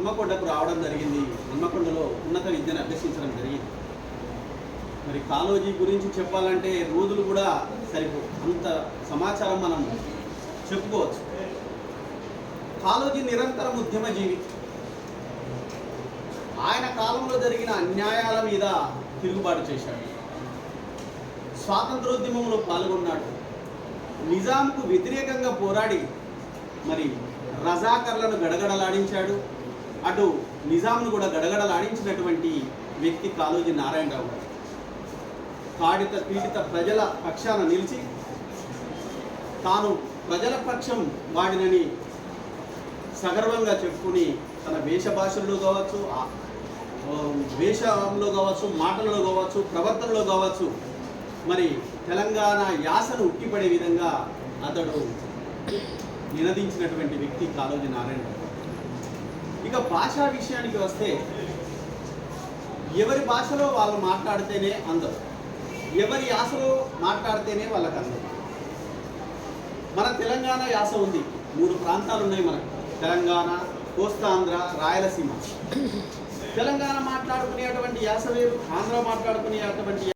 హన్మకొండకు రావడం జరిగింది. హన్మకొండలో ఉన్నత విద్యను అభ్యసించడం జరిగింది. మరి కాళోజీ గురించి చెప్పాలంటే రోజులు కూడా సరిపో అంత సమాచారం మనం చెప్పుకోవచ్చు. కాళోజీ నిరంతరం ఉద్యమజీవి. ఆయన కాలంలో జరిగిన అన్యాయాల మీద తిరుగుబాటు చేశాడు. స్వాతంత్రోద్యమంలో పాల్గొన్నాడు. నిజాంకు వ్యతిరేకంగా పోరాడి మరి రజాకర్లను గడగడలాడించాడు. అటు నిజాంను కూడా గడగడలాడించినటువంటి వ్యక్తి కాళోజీ నారాయణరావు గారు. కాడిత పీడిత ప్రజల పక్షాన నిలిచి తాను ప్రజల పక్షం వాడినని సగర్వంగా చెప్పుకుని తన వేషభాషల్లో కావచ్చు, వేషంలో కావచ్చు, మాటలలో కావచ్చు, ప్రవర్తనలో కావచ్చు మరి తెలంగాణ యాసను ఉట్టిపడే విధంగా అతడు నినదించినటువంటి వ్యక్తి కాళోజీ నారాయణరావు. ఇక భాషా విషయానికి వస్తే ఎవరి భాషలో వాళ్ళు మాట్లాడితేనే అందరు, ఎవరి యాసలో మాట్లాడితేనే వాళ్ళకి అందరు. మన తెలంగాణ యాస ఉంది. 3 ప్రాంతాలు ఉన్నాయి మనకు: తెలంగాణ, కోస్తాంధ్ర, రాయలసీమ. తెలంగాణ మాట్లాడుకునేటువంటి యాస వేరు, ఆంధ్ర మాట్లాడుకునేటువంటి